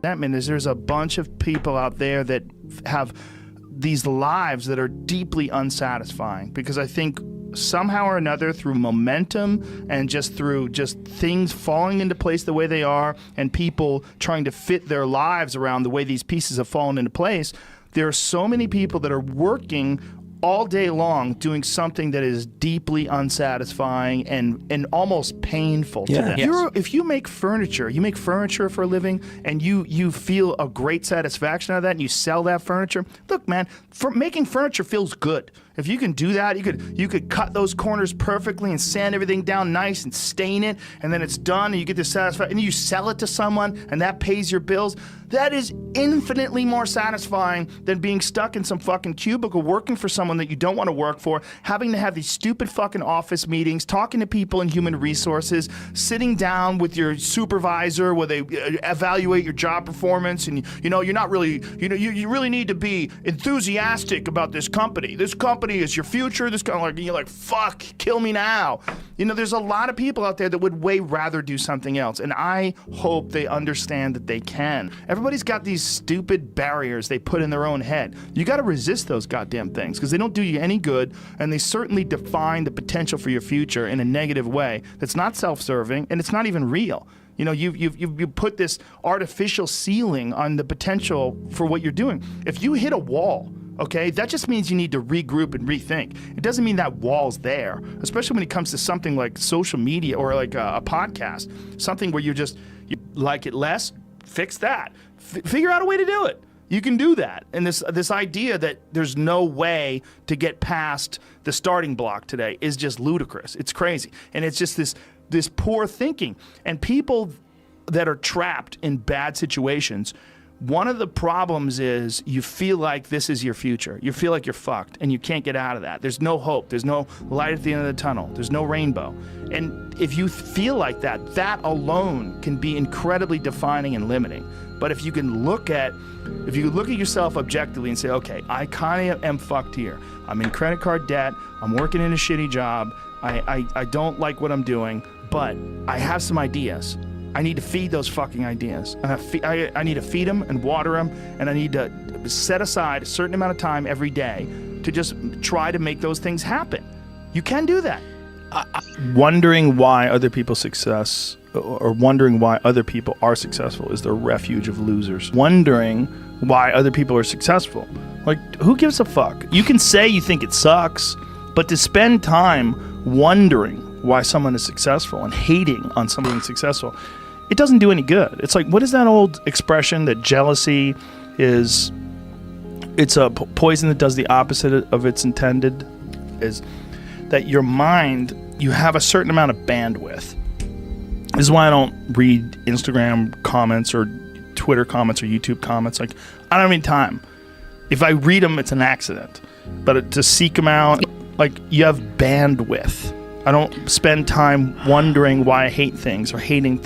resentment is there's a bunch of people out there that have these lives that are deeply unsatisfying, because I think somehow or another, through momentum and just through just things falling into place the way they are, and people trying to fit their lives around the way these pieces have fallen into place, there are so many people that are working all day long doing something that is deeply unsatisfying and almost painful to them. Yes. If you make furniture for a living, and you feel a great satisfaction out of that, and you sell that furniture, look, man, making furniture feels good. If you can do that, you could cut those corners perfectly and sand everything down nice and stain it, and then it's done, and you get this satisfaction, and you sell it to someone, and that pays your bills. That is infinitely more satisfying than being stuck in some fucking cubicle working for someone that you don't want to work for, having to have these stupid fucking office meetings, talking to people in human resources, sitting down with your supervisor where they evaluate your job performance, and you're not really, you really need to be enthusiastic about this company. This company is your future. This kind of like, you're like, fuck, kill me now. There's a lot of people out there that would way rather do something else, and I hope they understand that they can. Everybody's got these stupid barriers they put in their own head. You got to resist those goddamn things, because they don't do you any good, and they certainly define the potential for your future in a negative way that's not self-serving, and it's not even real. You put this artificial ceiling on the potential for what you're doing. If you hit a wall, okay, that just means you need to regroup and rethink. It doesn't mean that wall's there, especially when it comes to something like social media or like a podcast, something where you like it less, fix that. Figure out a way to do it. You can do that. And this idea that there's no way to get past the starting block today is just ludicrous. It's crazy. And it's just this poor thinking. And people that are trapped in bad situations, one of the problems is you feel like this is your future. You feel like you're fucked and you can't get out of that. There's no hope. There's no light at the end of the tunnel. There's no rainbow. And if you feel like that, that alone can be incredibly defining and limiting. But if you look at yourself objectively and say, okay, I kind of am fucked here. I'm in credit card debt. I'm working in a shitty job. I don't like what I'm doing, but I have some ideas. I need to feed those fucking ideas. I need to feed them and water them, and I need to set aside a certain amount of time every day to just try to make those things happen. You can do that. Wondering why other people's success, or wondering why other people are successful, is the refuge of losers. Wondering why other people are successful. Like, who gives a fuck? You can say you think it sucks, but to spend time wondering why someone is successful and hating on someone being successful, it doesn't do any good. It's like, what is that old expression that jealousy is, it's a poison that does the opposite of its intended, is that your mind, you have a certain amount of bandwidth. This is why I don't read Instagram comments or Twitter comments or YouTube comments. Like, I don't have any time. If I read them, it's an accident. But to seek them out, like, you have bandwidth. I don't spend time wondering why I hate things or hating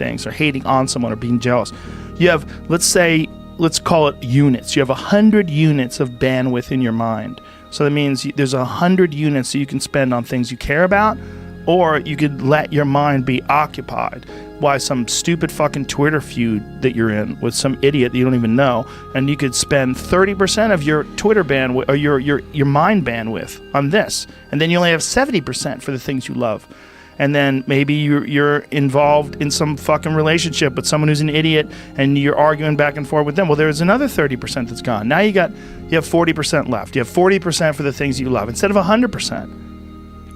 on someone or being jealous. You have, let's call it units. You have 100 units of bandwidth in your mind. So that means there's 100 units that you can spend on things you care about, or you could let your mind be occupied by some stupid fucking Twitter feud that you're in with some idiot that you don't even know, and you could spend 30% of your Twitter bandwidth or your mind bandwidth on this, and then you only have 70% for the things you love. And then maybe you're involved in some fucking relationship with someone who's an idiot, and you're arguing back and forth with them. Well, there's another 30% that's gone. Now you have 40% left. You have 40% for the things you love instead of 100%.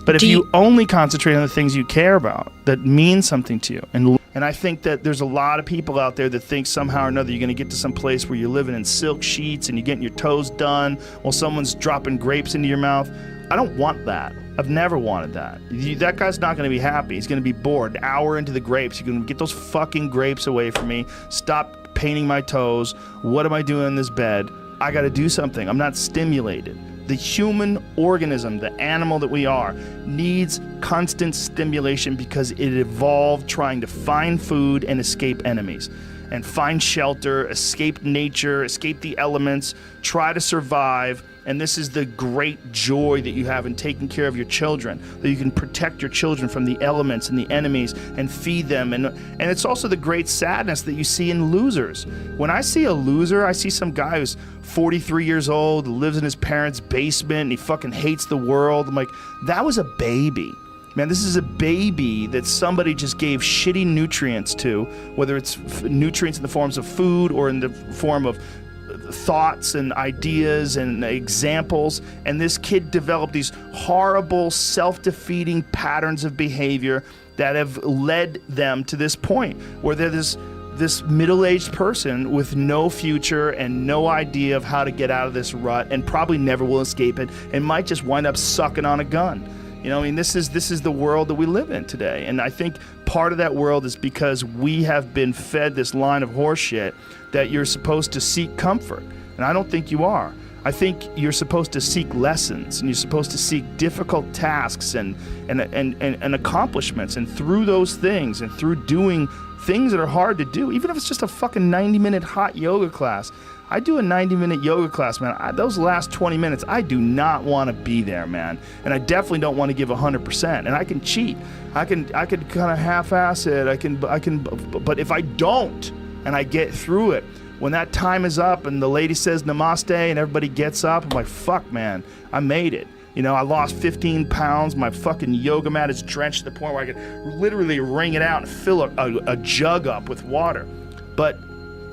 But if you only concentrate on the things you care about that mean something to you, and I think that there's a lot of people out there that think somehow or another you're going to get to some place where you're living in silk sheets and you're getting your toes done while someone's dropping grapes into your mouth. I don't want that. I've never wanted that. That guy's not going to be happy. He's going to be bored. An hour into the grapes, you're going to get those fucking grapes away from me. Stop painting my toes. What am I doing in this bed? I got to do something. I'm not stimulated. The human organism, the animal that we are, needs constant stimulation because it evolved trying to find food and escape enemies. and find shelter, escape nature, escape the elements, try to survive. And this is the great joy that you have in taking care of your children, that you can protect your children from the elements and the enemies and feed them. And it's also the great sadness that you see in losers. When I see a loser, I see some guy who's 43 years old, lives in his parents' basement, and he fucking hates the world. I'm like, that was a baby. Man, this is a baby that somebody just gave shitty nutrients to, whether it's nutrients in the forms of food or in the form of thoughts and ideas and examples, and this kid developed these horrible self-defeating patterns of behavior that have led them to this point where they're this middle-aged person with no future and no idea of how to get out of this rut, and probably never will escape it, and might just wind up sucking on a gun. You know, I mean, this is the world that we live in today. And I think part of that world is because we have been fed this line of horseshit that you're supposed to seek comfort. And I don't think you are. I think you're supposed to seek lessons, and you're supposed to seek difficult tasks and accomplishments. And through those things and through doing things that are hard to do, even if it's just a fucking 90-minute hot yoga class. I do a 90-minute yoga class, man. Those last 20 minutes, I do not want to be there, man. And I definitely don't want to give 100%. And I can cheat. I can kind of half-ass it. I can. But if I don't, and I get through it, when that time is up and the lady says namaste and everybody gets up, I'm like, fuck, man, I made it. You know, I lost 15 pounds. My fucking yoga mat is drenched to the point where I could literally wring it out and fill a jug up with water. But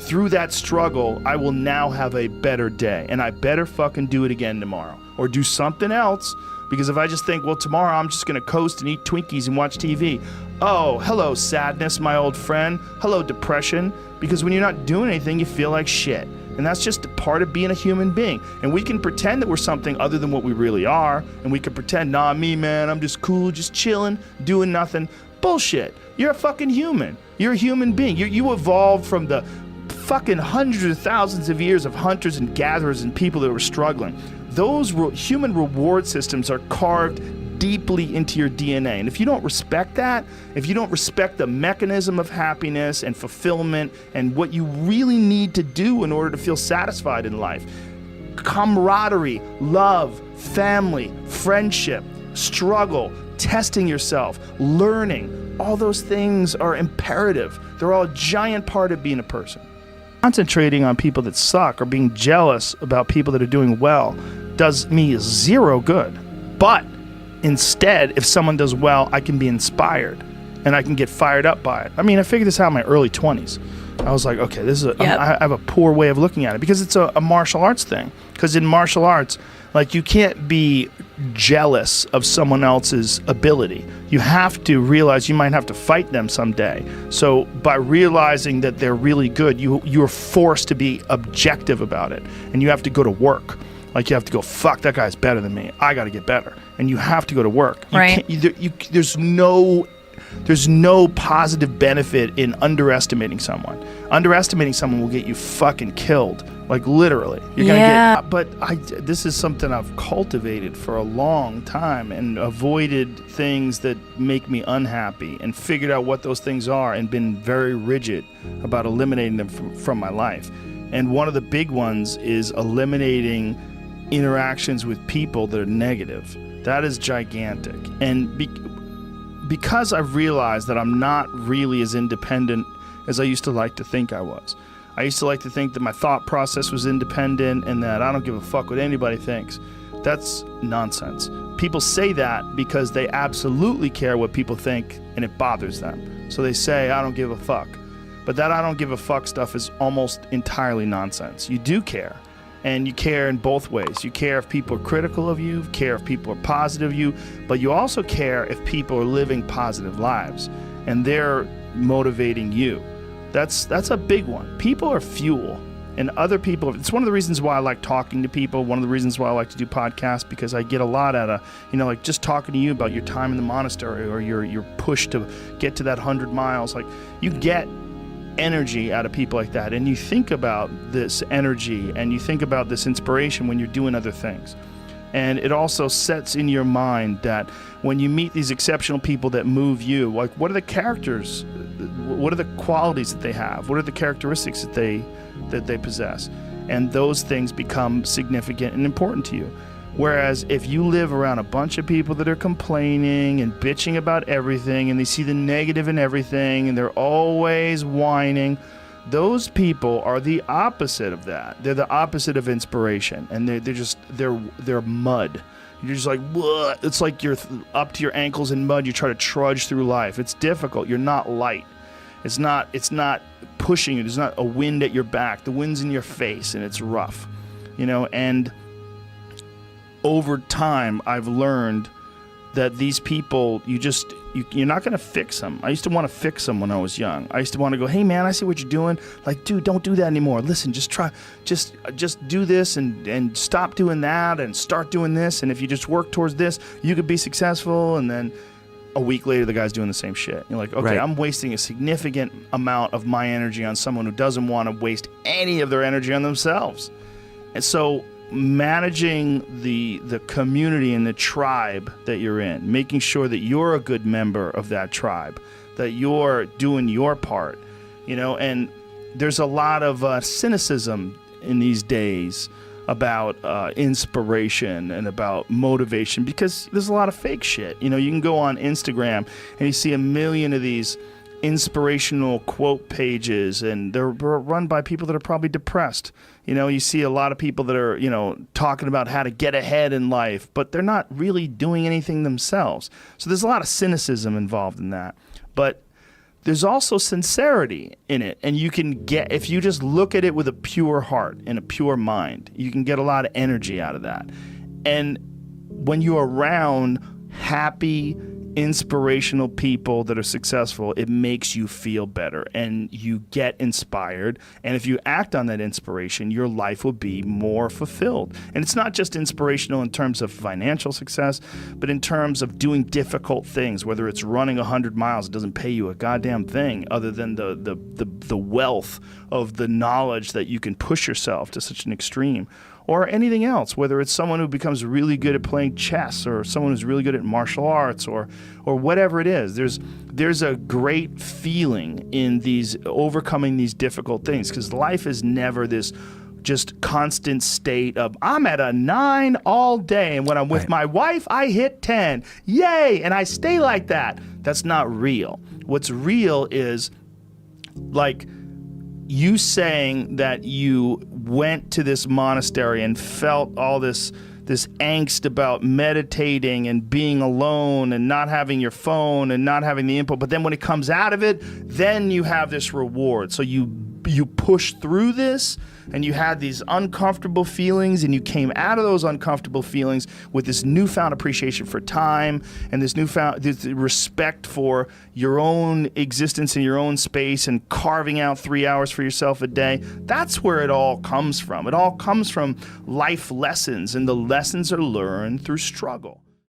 through that struggle, I will now have a better day, and I better fucking do it again tomorrow or do something else, because if I just think, well, tomorrow I'm just going to coast and eat Twinkies and watch TV. Oh, hello, sadness, my old friend. Hello, depression. Because when you're not doing anything, you feel like shit. And that's just a part of being a human being. And we can pretend that we're something other than what we really are. And we can pretend, nah, me, man, I'm just cool, just chilling, doing nothing. Bullshit. You're a fucking human. You're a human being. You evolved from the fucking hundreds of thousands of years of hunters and gatherers and people that were struggling. Those human reward systems are carved deeply into your DNA. And if you don't respect that, if you don't respect the mechanism of happiness and fulfillment and what you really need to do in order to feel satisfied in life, camaraderie, love, family, friendship, struggle, testing yourself, learning, all those things are imperative. They're all a giant part of being a person. Concentrating on people that suck or being jealous about people that are doing well does me zero good. But instead, if someone does well, I can be inspired and I can get fired up by it. I mean, I figured this out in my early 20s. I was like, okay, this is I have a poor way of looking at it, because it's a martial arts thing. Because in martial arts, like, you can't be jealous of someone else's ability. You have to realize you might have to fight them someday. So by realizing that they're really good, you're forced to be objective about it. And you have to go to work. Like, you have to go, fuck, that guy's better than me. I got to get better. And you have to go to work. Right. There's no positive benefit in underestimating someone. Underestimating someone will get you fucking killed. Like, literally. You're gonna get. But this is something I've cultivated for a long time and avoided things that make me unhappy and figured out what those things are and been very rigid about eliminating them from my life. And one of the big ones is eliminating interactions with people that are negative. That is gigantic. And because I've realized that I'm not really as independent as I used to like to think I was. I used to like to think that my thought process was independent and that I don't give a fuck what anybody thinks. That's nonsense. People say that because they absolutely care what people think and it bothers them. So they say, I don't give a fuck. But that I don't give a fuck stuff is almost entirely nonsense. You do care. And you care in both ways. You care if people are critical of you, care if people are positive of you, but you also care if people are living positive lives and they're motivating you. That's a big one. People are fuel, and other people, it's one of the reasons why I like talking to people, one of the reasons why I like to do podcasts, because I get a lot out of, like just talking to you about your time in the monastery or your push to get to that 100 miles. Like, you get energy out of people like that, and you think about this energy and you think about this inspiration when you're doing other things. And it also sets in your mind that when you meet these exceptional people that move you, like, what are the characters what are the qualities that they have? What are the characteristics that they possess? And those things become significant and important to you. Whereas if you live around a bunch of people that are complaining and bitching about everything, and they see the negative in everything, and they're always whining, those people are the opposite of that. They're the opposite of inspiration, and they're mud. You're just like, what? It's like you're up to your ankles in mud. You try to trudge through life. It's difficult. You're not light. It's not pushing you. There's not a wind at your back. The wind's in your face, and it's rough, and over time, I've learned that these people, you're not going to fix them. I used to want to fix them when I was young. I used to want to go, hey man, I see what you're doing. Like, dude, don't do that anymore. Listen, just do this and stop doing that and start doing this. And if you just work towards this, you could be successful. And then a week later, the guy's doing the same shit. You're like, okay, right. I'm wasting a significant amount of my energy on someone who doesn't want to waste any of their energy on themselves. And so managing the community and the tribe that you're in, making sure that you're a good member of that tribe, that you're doing your part, and there's a lot of cynicism in these days about inspiration and about motivation, because there's a lot of fake shit. You can go on Instagram and you see a million of these inspirational quote pages, and they're run by people that are probably depressed. You see a lot of people that are, talking about how to get ahead in life, but they're not really doing anything themselves. So there's a lot of cynicism involved in that. But there's also sincerity in it. And you can get, if you just look at it with a pure heart and a pure mind, you can get a lot of energy out of that. And when you're around happy, inspirational people that are successful, it makes you feel better and you get inspired. And if you act on that inspiration, your life will be more fulfilled. And it's not just inspirational in terms of financial success, but in terms of doing difficult things, whether it's running 100 miles, it doesn't pay you a goddamn thing other than the wealth of the knowledge that you can push yourself to such an extreme. Or anything else, whether it's someone who becomes really good at playing chess, or someone who's really good at martial arts, or whatever it is. There's a great feeling in these overcoming these difficult things, because life is never this just constant state of I'm at a 9 all day, and when I'm with my wife, I hit 10. Yay! And I stay like that. That's not real. What's real is like you saying that you went to this monastery and felt all this angst about meditating and being alone and not having your phone and not having the input, but then when it comes out of it, then you have this reward. So you push through this, and you had these uncomfortable feelings, and you came out of those uncomfortable feelings with this newfound appreciation for time and this respect for your own existence in your own space and carving out 3 hours for yourself a day. That's where it all comes from. It all comes from life lessons, and the lessons are learned through struggle.